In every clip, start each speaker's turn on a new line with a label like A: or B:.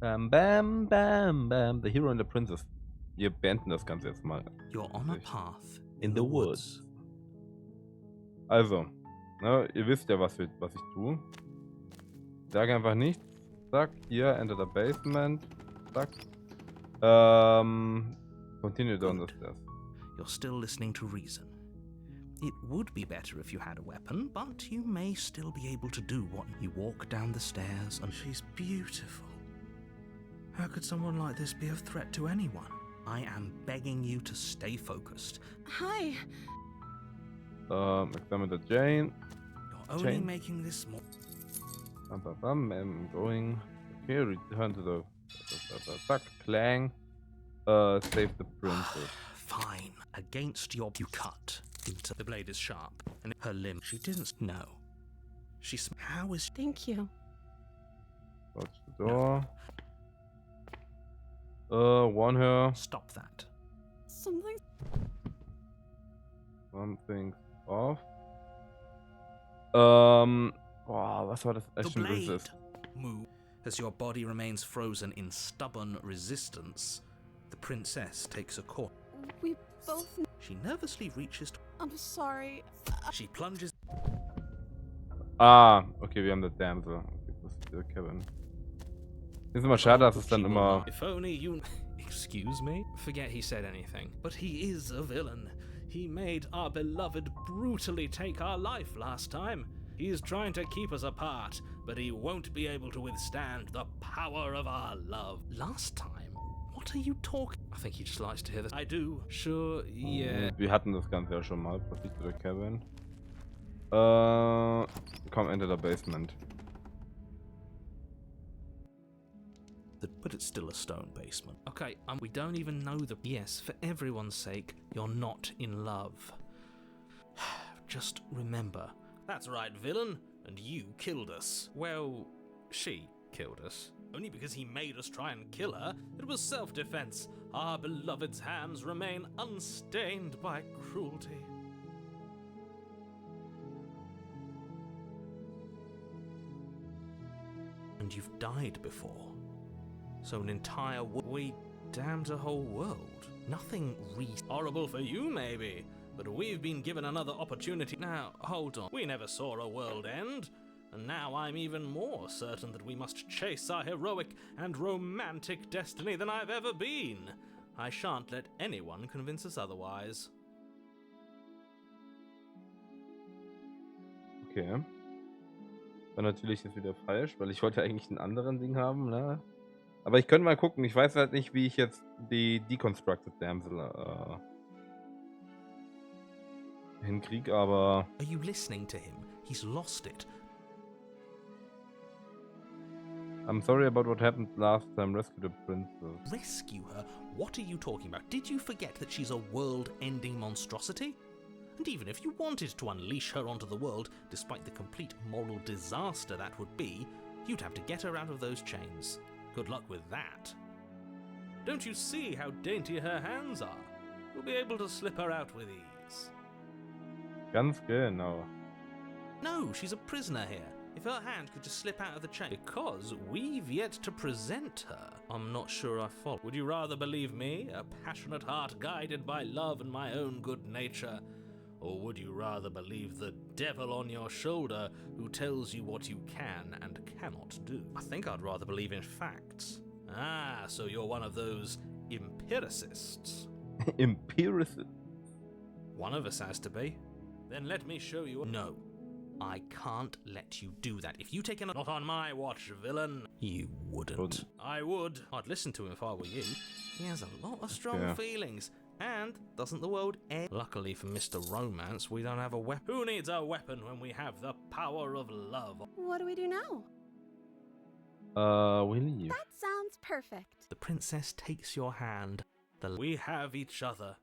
A: Bam, bam, bam, bam. The Hero and the Princess. Wir beenden das Ganze jetzt mal.
B: You're on a path
A: In the woods. Also, ne, ihr wisst ja, was ich tue. Ich sage einfach nichts. Zack, hier, enter the basement. Zack. Continue down the stairs.
B: You're still listening to reason. It would be better if you had a weapon, but you may still be able to do what you walk down the stairs and she's beautiful. How could someone like this be of threat to anyone? I am begging you to stay focused.
C: Hi.
A: Examine the Jane.
B: You're only making this more.
A: I'm going. Okay, return to the. Zack, clang. Save the princess.
B: Fine. Against your. You cut into. The blade is sharp, and her limb. She didn't know. She's. How is.
C: Thank you.
A: Watch the door. Warn her.
B: Stop that.
C: Something.
A: Something off. Wow, was war das?
B: The
A: Action
B: blade.
A: resist.
B: Move. As your body remains frozen in stubborn resistance, the princess takes a course.
C: We both.
B: She nervously reaches.
C: I'm sorry.
B: She plunges.
A: Ah, okay, wir haben das Damsel. Okay, das ist der Kevin. Ist immer schade, dass es dann immer.
B: If only you. Excuse me? Forget he said anything. But he is a villain. He made our beloved brutally take our life last time. He is trying to keep us apart, but he won't be able to withstand the power of our love. Last time? What are you talking? I think he just likes to hear this. I do. Sure, yeah.
A: Wir hatten das Ganze ja schon mal. Proceed to the Kevin. Komm, enter the basement.
B: But it's still a stone basement. Okay, we don't even know the. Yes, for everyone's sake, you're not in love. Just remember. That's right, villain. And you killed us. Well, she killed us. Only because he made us try and kill her. It was self-defense. Our beloved's hands remain unstained by cruelty. And you've died before. So an entire we damned a whole world. Nothing horrible for you, maybe. But we've been given another opportunity. Now, hold on. We never saw a world end. And now I'm even more certain that we must chase our heroic and romantic destiny than I've ever been. I shan't let anyone convince us otherwise.
A: Okay. War natürlich jetzt wieder falsch, weil ich wollte eigentlich einen anderen Ding haben, ne? Aber ich könnte mal gucken. Ich weiß halt nicht, wie ich jetzt die Deconstructed Damsel hinkriege, aber.
B: Are you listening to him? He's lost it.
A: I'm sorry about what happened last time. Rescue the princess.
B: Rescue her? What are you talking about? Did you forget that she's a world-ending monstrosity? And even if you wanted to unleash her onto the world, despite the complete moral disaster that would be, you'd have to get her out of those chains. Good luck with that. Don't you see how dainty her hands are? You'll be able to slip her out with ease.
A: Ganz genau.
B: No, she's a prisoner here. If her hand could just slip out of the chain. Because we've yet to present her. I'm not sure I follow. Would you rather believe me, a passionate heart guided by love and my own good nature? Or would you rather believe the devil on your shoulder who tells you what you can and cannot do? I think I'd rather believe in facts. Ah, so you're one of those empiricists.
A: Empiricist.
B: One of us has to be. Then let me show you. No, I can't let you do that. If you take an. Not on my watch, villain. You wouldn't. I would. I'd listen to him if I were you. He has a lot of strong feelings. And doesn't the world end? Luckily for Mr. Romance, we don't have a weapon. Who needs a weapon when we have the power of love?
C: What do we do now?
A: We leave.
C: That sounds perfect.
B: The princess takes your hand. We have each other.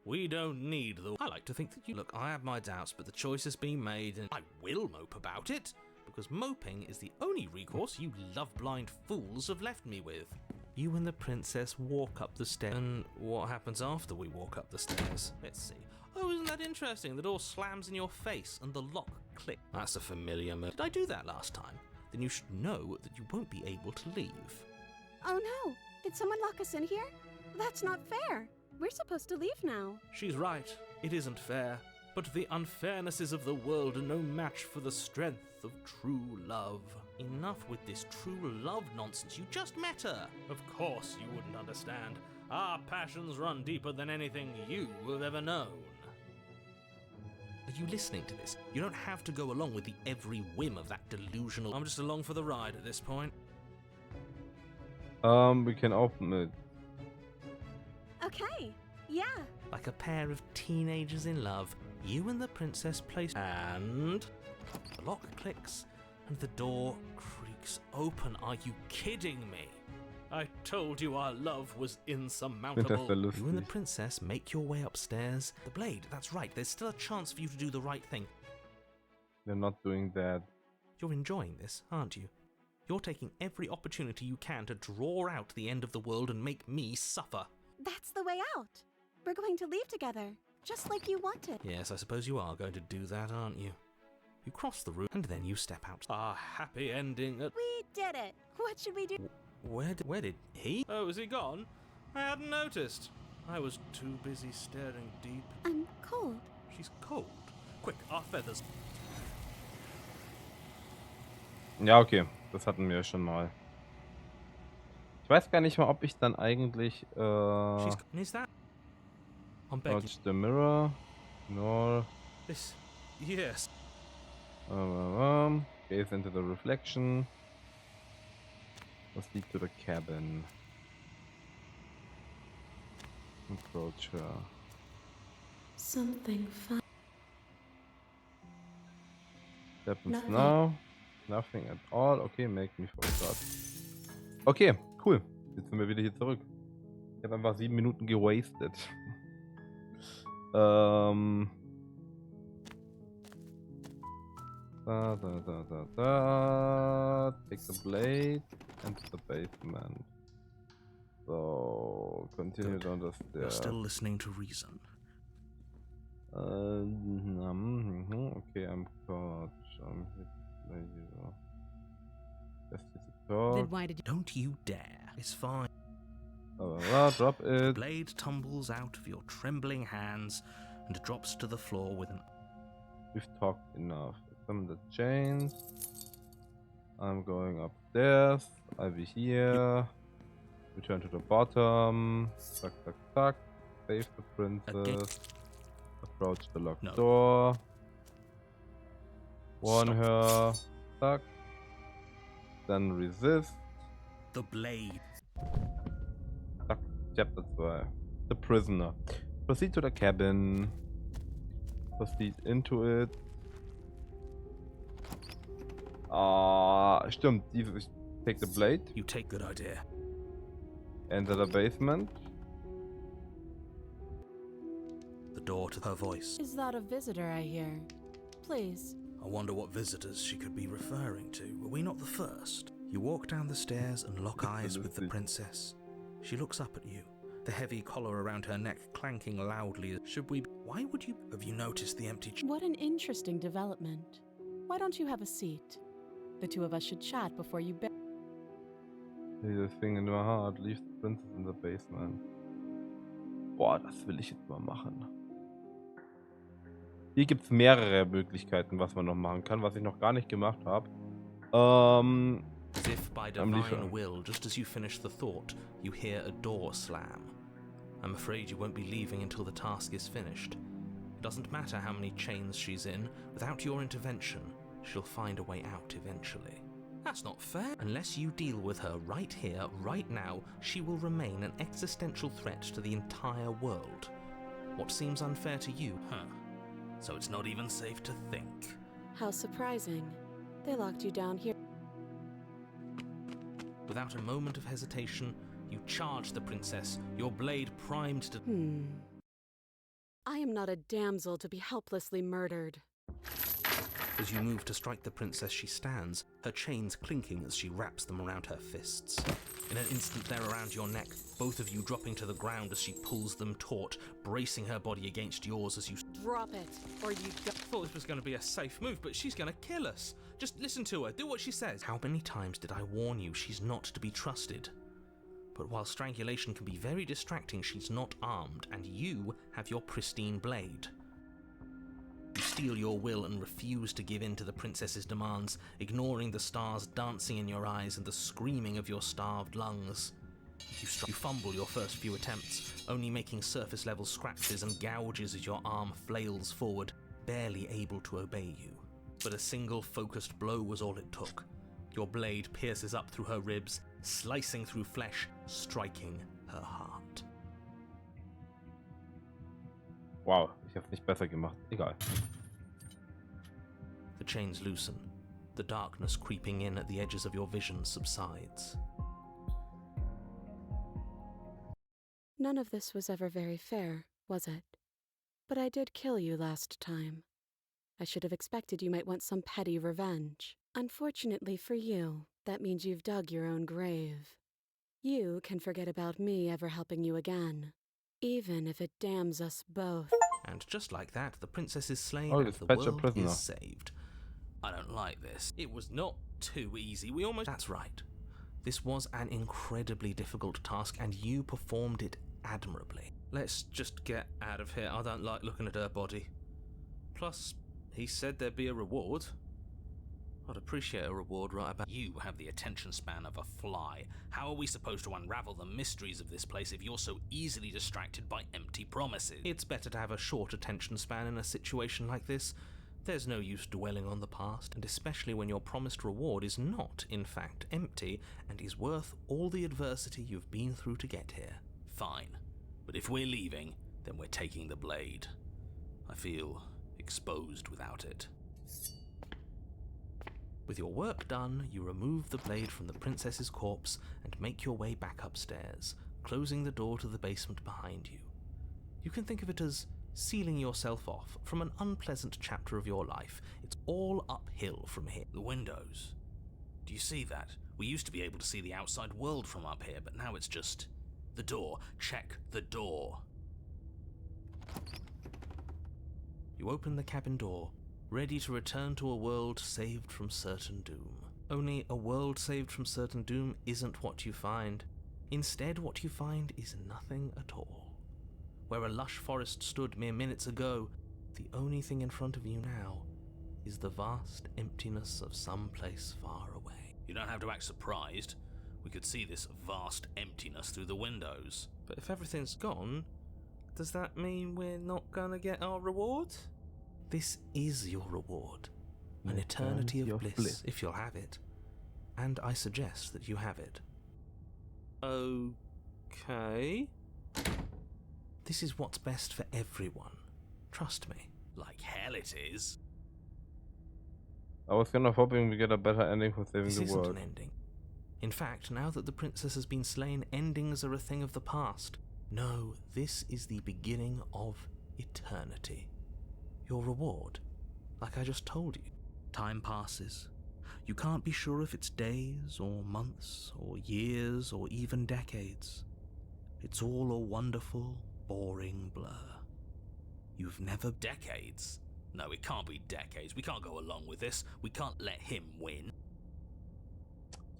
B: We don't need the. I like to think that you. Look, I have my doubts, but the choice has been made, and I will mope about it, because moping is the only recourse you love-blind fools have left me with. You and the princess walk up the stairs. And what happens after we walk up the stairs? Let's see. Oh, isn't that interesting? The door slams in your face and the lock clicks. That's a familiar move. Did I do that last time? Then you should know that you won't be able to leave.
C: Oh no! Did someone lock us in here? That's not fair! We're supposed to leave now.
B: She's right. It isn't fair. But the unfairnesses of the world are no match for the strength of true love. Enough with this true love nonsense. You just met her. Of course you wouldn't understand. Our passions run deeper than anything you have ever known. Are you listening to this? You don't have to go along with the every whim of that delusional... I'm just along for the ride at this point.
A: We can open it.
C: Okay, yeah.
B: Like a pair of teenagers in love, you and the princess place... And... the lock clicks, and the door creaks open. Are you kidding me? I told you our love was insurmountable. You and the princess make your way upstairs. The blade, that's right. There's still a chance for you to do the right thing.
A: They're not doing that.
B: You're enjoying this, aren't you? You're taking every opportunity you can to draw out the end of the world and make me suffer.
C: That's the way out. We're going to leave together, just like you wanted.
B: Yes, I suppose you are going to do that, aren't you? You cross the room, and then you step out. Our happy ending at...
C: We did it! What should we do?
B: Where did he? Oh, is he gone? I hadn't noticed. I was too busy staring deep.
C: I'm cold.
B: She's cold. Quick, our feathers.
A: Ja, okay. Das hatten wir schon mal. Ich weiß gar nicht mal, ob ich dann eigentlich
B: Is that? I'm begging.
A: watch the mirror. Nor
B: This. Yes.
A: gaze into the reflection. Let's lead to the cabin. Approach her.
C: Something fun.
A: Happens
C: Nothing.
A: now. Nothing at all. Okay, make me forgot. Okay, cool. Jetzt sind wir wieder hier zurück. Ich habe einfach 7 Minuten gewastet. Take the blade and the basement. So, continue down the
B: You're
A: stairs.
B: still listening to reason.
A: Okay, I'm caught.
D: Then why did you...
B: Don't you dare. It's fine.
A: Drop
B: The
A: it.
B: blade tumbles out of your trembling hands and drops to the floor with an...
A: We've talked enough. Examine the chains. I'm going upstairs. I'll be here. Return to the bottom. Tuck, tuck, tuck. Save the princess. Approach the locked
B: No.
A: door. Warn
B: Stop.
A: her. Tuck. Then resist.
B: The blade.
A: Tuck. Chapter 2. The prisoner. Proceed to the cabin. Proceed into it. Stimmt. Dieses. Take the blade.
B: You take good idea.
A: Enter the basement.
B: The door to her voice.
C: Is that a visitor I hear? Please.
B: I wonder what visitors she could be referring to. Were we not the first? You walk down the stairs and lock eyes with the princess. She looks up at you, the heavy collar around her neck clanking loudly. Should we... Why would you... Have you noticed the empty...
C: What an interesting development. Why don't you have a seat? The two of us should chat before you bed.
A: There's a thing in my heart. Leave the princess in the basement. Boah, das will ich jetzt mal machen. Hier gibt es mehrere Möglichkeiten, was man noch machen kann, was ich noch gar nicht gemacht habe.
B: As if by divine will, just as you finish the thought, you hear a door slam. I'm afraid you won't be leaving until the task is finished. It doesn't matter how many chains she's in, without your intervention, she'll find a way out eventually. That's not fair. Unless you deal with her right here, right now, she will remain an existential threat to the entire world. What seems unfair to you, huh? So it's not even safe to think.
C: How surprising. They locked you down here.
B: Without a moment of hesitation, you charge the princess, your blade primed to...
C: I am not a damsel to be helplessly murdered.
B: As you move to strike the princess, she stands, her chains clinking as she wraps them around her fists. In an instant, they're around your neck, both of you dropping to the ground as she pulls them taut, bracing her body against yours as you...
C: Drop it, or you
B: I thought this was going to be a safe move, but she's going to kill us. Just listen to her, do what she says. How many times did I warn you she's not to be trusted? But while strangulation can be very distracting, she's not armed, and you have your pristine blade. You steel your will and refuse to give in to the princess's demands, ignoring the stars dancing in your eyes and the screaming of your starved lungs. You fumble your first few attempts, only making surface-level scratches and gouges as your arm flails forward, barely able to obey you. But a single focused blow was all it took. Your blade pierces up through her ribs, slicing through flesh, striking her heart.
A: Wow, ich hab's nicht besser gemacht. Egal.
B: The chains loosen. The darkness creeping in at the edges of your vision subsides.
C: None of this was ever very fair, was it? But I did kill you last time. I should have expected you might want some petty revenge. Unfortunately for you, that means you've dug your own grave. You can forget about me ever helping you again, even if it damns us both.
B: And just like that, the princess is slain
A: Oh,
B: and the
A: dispatch a
B: world
A: prisoner.
B: is saved. I don't like this. It was not too easy. That's right. This was an incredibly difficult task, and you performed it admirably. Let's just get out of here. I don't like looking at her body. Plus, he said there'd be a reward. I'd appreciate a reward right about. You have the attention span of a fly. How are we supposed to unravel the mysteries of this place if you're so easily distracted by empty promises? It's better to have a short attention span in a situation like this. There's no use dwelling on the past, and especially when your promised reward is not, in fact, empty and is worth all the adversity you've been through to get here. Fine. But if we're leaving, then we're taking the blade. I feel exposed without it. With your work done, you remove the blade from the princess's corpse and make your way back upstairs, closing the door to the basement behind you. You can think of it as sealing yourself off from an unpleasant chapter of your life. It's all uphill from here. The windows. Do you see that? We used to be able to see the outside world from up here, but now it's just the door. Check the door. You open the cabin door, ready to return to a world saved from certain doom. Only a world saved from certain doom isn't what you find. Instead, what you find is nothing at all. Where a lush forest stood mere minutes ago, the only thing in front of you now is the vast emptiness of some place far away. You don't have to act surprised. We could see this vast emptiness through the windows. But if everything's gone, does that mean we're not gonna get our reward? This is your reward. An eternity of bliss, if you'll have it. And I suggest that you have it. Okay. This is what's best for everyone. Trust me. Like hell it is.
A: I was kind of hoping we get a better ending for saving
B: This
A: the
B: isn't
A: world.
B: an ending. In fact, now that the princess has been slain, endings are a thing of the past. No, this is the beginning of eternity. Your reward, like I just told you. Time passes. You can't be sure if it's days or months or years or even decades. It's all a wonderful, boring blur. You've never... Decades? No, it can't be decades. We can't go along with this. We can't let him win.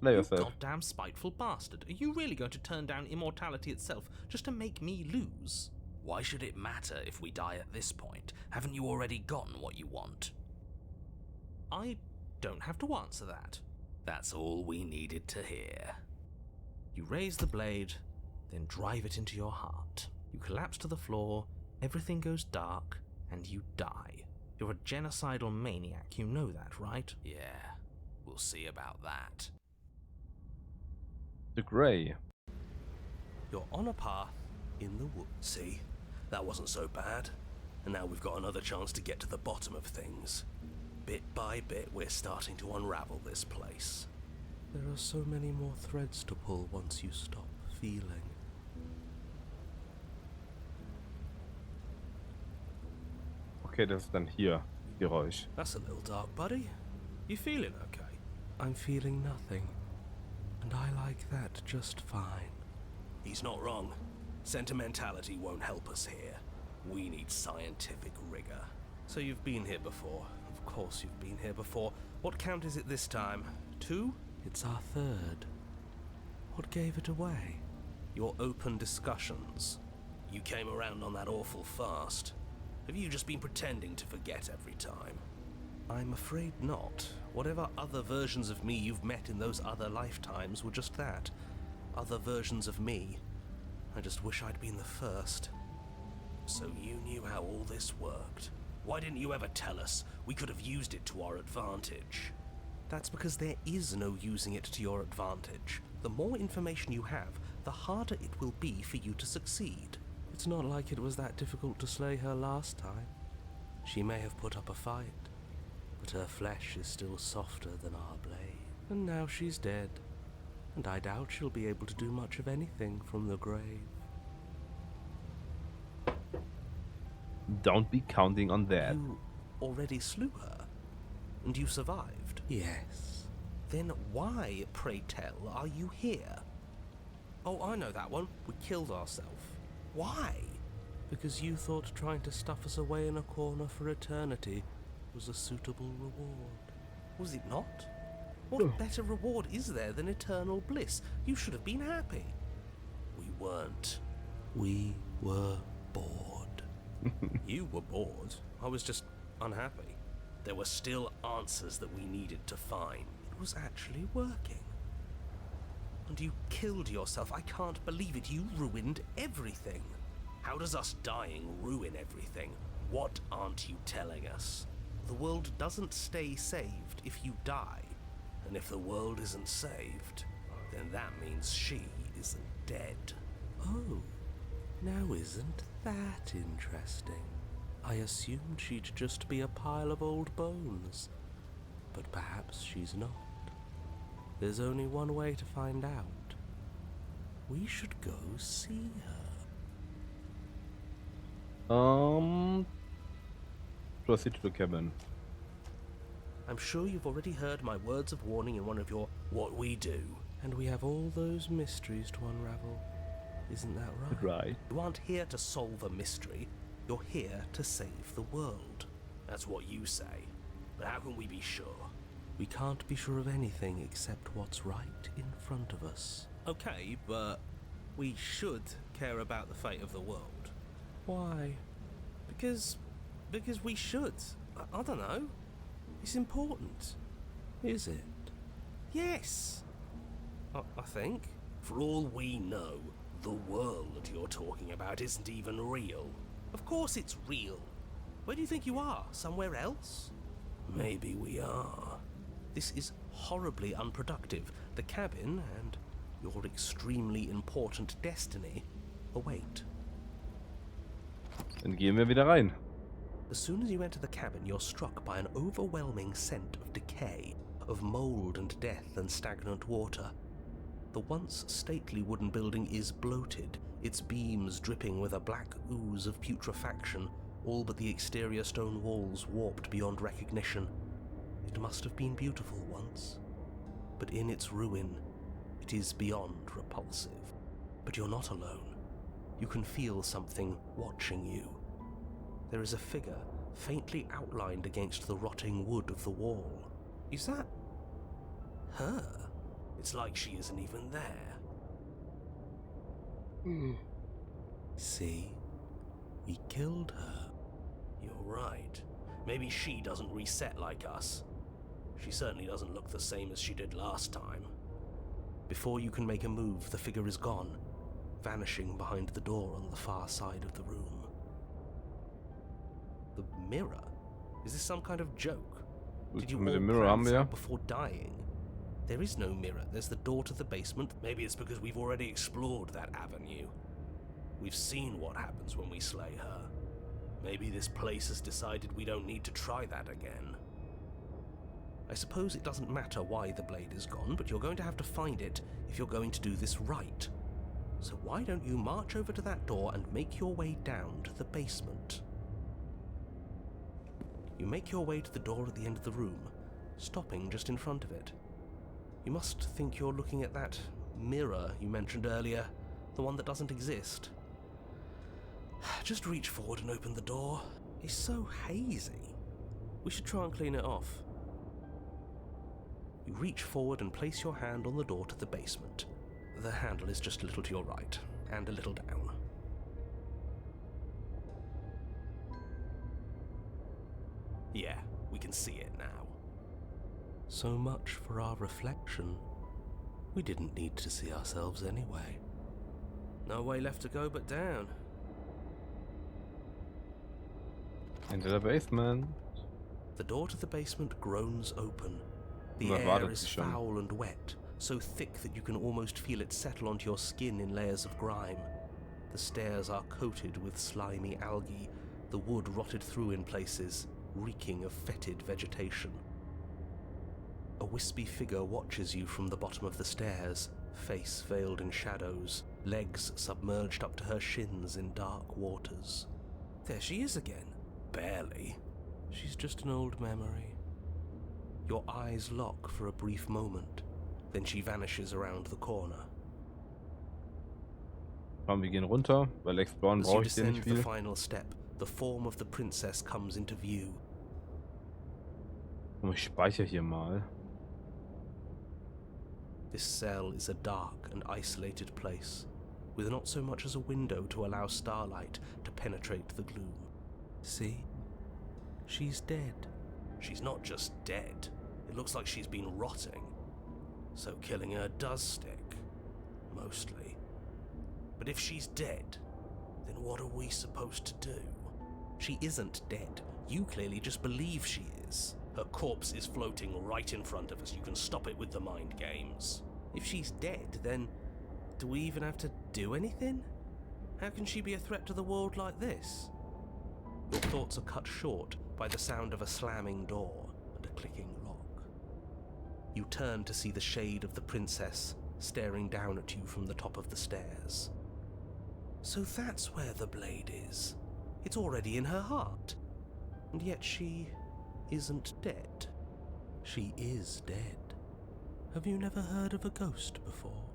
A: Slay
B: You
A: yourself.
B: goddamn spiteful bastard. Are you really going to turn down immortality itself just to make me lose? Why should it matter if we die at this point? Haven't you already gotten what you want? I don't have to answer that. That's all we needed to hear. You raise the blade, then drive it into your heart. You collapse to the floor, everything goes dark, and you die. You're a genocidal maniac, you know that, right? Yeah, we'll see about that.
A: The Grey.
B: You're on a path in the woods. See? That wasn't so bad. And now we've got another chance to get to the bottom of things. Bit by bit, we're starting to unravel this place. There are so many more threads to pull once you stop feeling.
A: Okay, das ist dann hier, Geräusch.
B: That's a little dark, buddy. You feeling okay? I'm feeling nothing. And I like that just fine. He's not wrong. Sentimentality won't help us here. We need scientific rigor. So you've been here before. Of course you've been here before. What count is it this time? 2? It's our 3rd. What gave it away? Your open discussions. You came around on that awful fast. Have you just been pretending to forget every time? I'm afraid not. Whatever other versions of me you've met in those other lifetimes were just that. Other versions of me. I just wish I'd been the first. So you knew how all this worked. Why didn't you ever tell us? We could have used it to our advantage. That's because there is no using it to your advantage. The more information you have, the harder it will be for you to succeed. It's not like it was that difficult to slay her last time. She may have put up a fight, but her flesh is still softer than our blade. And now she's dead, and I doubt she'll be able to do much of anything from the grave.
A: Don't be counting on that.
B: You already slew her, and you survived? Yes. Then why, pray tell, are you here? Oh, I know that one. We killed ourselves. Why? Because you thought trying to stuff us away in a corner for eternity was a suitable reward. Was it not? What better reward is there than eternal bliss? You should have been happy. We weren't. We were bored. You were bored. I was just unhappy. There were still answers that we needed to find. It was actually working. And you killed yourself. I can't believe it. You ruined everything. How does us dying ruin everything? What aren't you telling us? The world doesn't stay saved if you die. And if the world isn't saved, then that means she isn't dead. Oh, now isn't that interesting? I assumed she'd just be a pile of old bones. But perhaps she's not. There's only one way to find out. We should go see her.
A: Proceed to the cabin.
B: I'm sure you've already heard my words of warning in one of your What We Do. And we have all those mysteries to unravel. Isn't that right?
A: Right.
B: You aren't here to solve a mystery. You're here to save the world. That's what you say. But how can we be sure? We can't be sure of anything except what's right in front of us. Okay, but we should care about the fate of the world. Why? Because we should. I don't know. It's important. Is it? Yes. I think. For all we know, the world you're talking about isn't even real. Of course it's real. Where do you think you are? Somewhere else? Maybe we are. This is horribly unproductive. The cabin and your extremely important destiny await.
A: Dann gehen wir wieder rein.
B: As soon as you enter the cabin, you're struck by an overwhelming scent of decay, of mold and death and stagnant water. The once stately wooden building is bloated, its beams dripping with a black ooze of putrefaction, all but the exterior stone walls warped beyond recognition. It must have been beautiful once, but in its ruin, it is beyond repulsive. But you're not alone. You can feel something watching you. There is a figure faintly outlined against the rotting wood of the wall. Is that her? It's like she isn't even there. See? We killed her. You're right. Maybe she doesn't reset like us. She certainly doesn't look the same as she did last time. Before you can make a move, the figure is gone, vanishing behind the door on the far side of the room. The mirror? Is this some kind of joke? Did you all plan this out before dying? There is no mirror. There's the door to the basement. Maybe it's because we've already explored that avenue. We've seen what happens when we slay her. Maybe this place has decided we don't need to try that again. I suppose it doesn't matter why the blade is gone, but you're going to have to find it if you're going to do this right. So why don't you march over to that door and make your way down to the basement? You make your way to the door at the end of the room, stopping just in front of it. You must think you're looking at that mirror you mentioned earlier, the one that doesn't exist. Just reach forward and open the door. It's so hazy. We should try and clean it off. You reach forward and place your hand on the door to the basement. The handle is just a little to your right, and a little down. Yeah, we can see it now. So much for our reflection. We didn't need to see ourselves anyway. No way left to go but down.
A: Into the basement.
B: The door to the basement groans open. The
A: Man
B: air
A: wartet
B: is
A: sich schon.
B: foul and wet, so thick that you can almost feel it settle onto your skin in layers of grime. The stairs are coated with slimy algae, the wood rotted through in places, reeking of fetid vegetation. A wispy figure watches you from the bottom of the stairs, face veiled in shadows, legs submerged up to her shins in dark waters. There she is again. Barely. She's just an old memory. Your eyes lock for a brief moment, then she vanishes around the corner.
A: Komm, wir gehen runter, weil exploren
B: As you
A: brauche ich dir
B: descend
A: nicht
B: the
A: viel.
B: final step, the form of the princess comes into view.
A: Und ich speichere hier mal.
B: This cell is a dark and isolated place, with not so much as a window to allow starlight to penetrate the gloom. See? She's dead. She's not just dead. It looks like she's been rotting. So killing her does stick. Mostly. But if she's dead, then what are we supposed to do? She isn't dead. You clearly just believe she is. Her corpse is floating right in front of us. You can stop it with the mind games. If she's dead, then do we even have to do anything? How can she be a threat to the world like this? Your thoughts are cut short by the sound of a slamming door and a clicking lock. You turn to see the shade of the princess staring down at you from the top of the stairs. So that's where the blade is. It's already in her heart. And yet she isn't dead. She is dead. Have you never heard of a ghost before?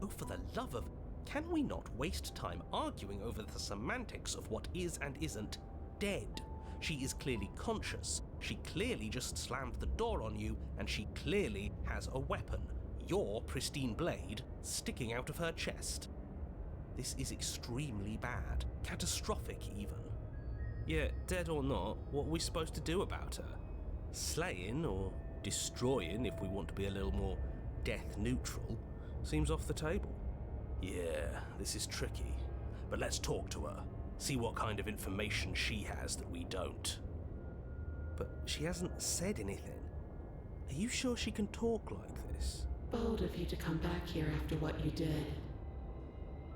B: Oh, for the love of... Can we not waste time arguing over the semantics of what is and isn't dead? She is clearly conscious. She clearly just slammed the door on you, and she clearly has a weapon. Your pristine blade sticking out of her chest. This is extremely bad. Catastrophic, even. Yeah, dead or not, what are we supposed to do about her? Slaying, or destroying, if we want to be a little more death neutral, seems off the table. Yeah, this is tricky. But let's talk to her. See what kind of information she has that we don't. But she hasn't said anything. Are you sure she can talk like this?
C: Bold of you to come back here after what you did.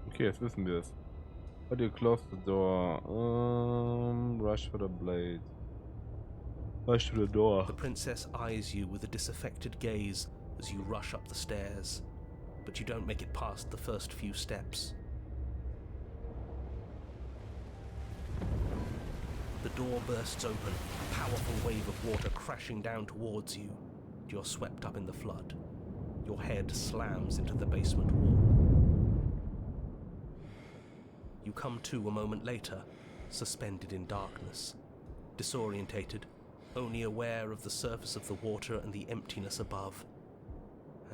A: Okay, jetzt wissen wir es. How do you close the door? Rush for the blade. Rush to the door.
B: The princess eyes you with a disaffected gaze as you rush up the stairs, but you don't make it past the first few steps. The door bursts open, a powerful wave of water crashing down towards you. You're swept up in the flood. Your head slams into the basement wall. You come to a moment later, suspended in darkness, disorientated, only aware of the surface of the water and the emptiness above.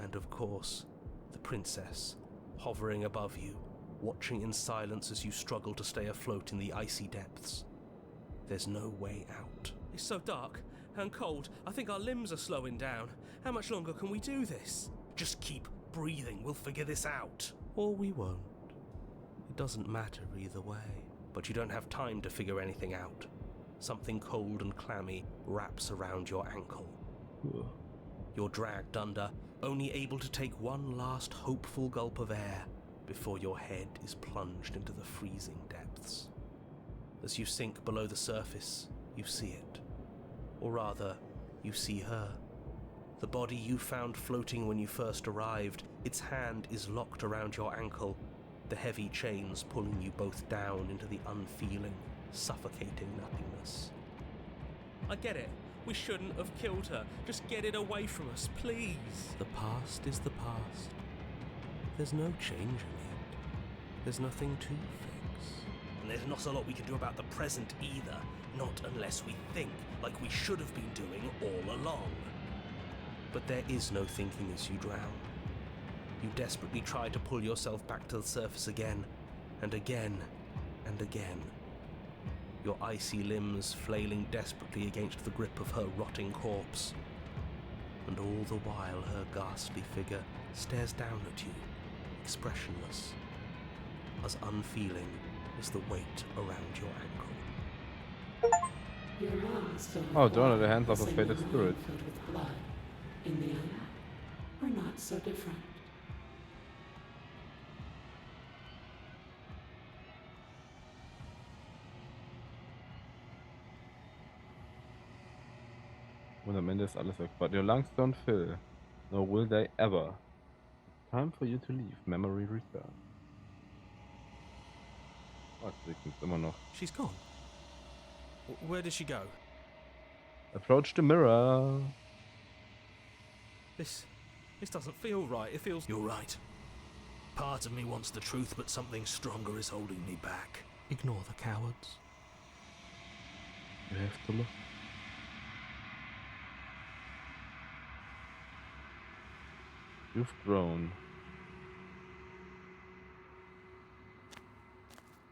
B: And of course, the princess, hovering above you, watching in silence as you struggle to stay afloat in the icy depths. There's no way out. It's so dark and cold, I think our limbs are slowing down. How much longer can we do this? Just keep breathing, we'll figure this out. Or we won't. It doesn't matter either way. But you don't have time to figure anything out. Something cold and clammy wraps around your ankle. You're dragged under, only able to take one last hopeful gulp of air before your head is plunged into the freezing depths. As you sink below the surface, you see it. Or rather, you see her. The body you found floating when you first arrived, its hand is locked around your ankle, the heavy chains pulling you both down into the unfeeling, suffocating nothingness. I get it. We shouldn't have killed her. Just get it away from us, please. The past is the past. There's no changing it. There's nothing to fix. And there's not a lot we can do about the present either. Not unless we think like we should have been doing all along. But there is no thinking as you drown. You desperately try to pull yourself back to the surface again, and again, and again. Your icy limbs flailing desperately against the grip of her rotting corpse. And all the while her ghastly figure stares down at you, expressionless, as unfeeling as the weight around your ankle.
A: Oh, don't know the hands of a fated spirit.
C: Filled with blood. In the end, we're not so different.
A: Und am Ende ist alles weg. But your lungs don't fill. Nor will they ever. Time for you to leave. Memory return. Oh, es regnet immer noch.
B: She's gone. Where did she go?
A: Approach the mirror.
B: This doesn't feel right. It feels... You're right. Part of me wants the truth, but something stronger is holding me back. Ignore the cowards.
A: You have to look. You've grown.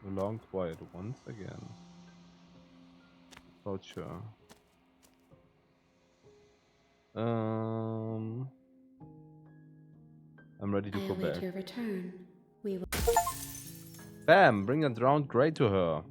A: A long quiet once again. Approach her. I'm ready to go back.
C: Your return. We will.
A: Bam! Bring a drowned grey to her.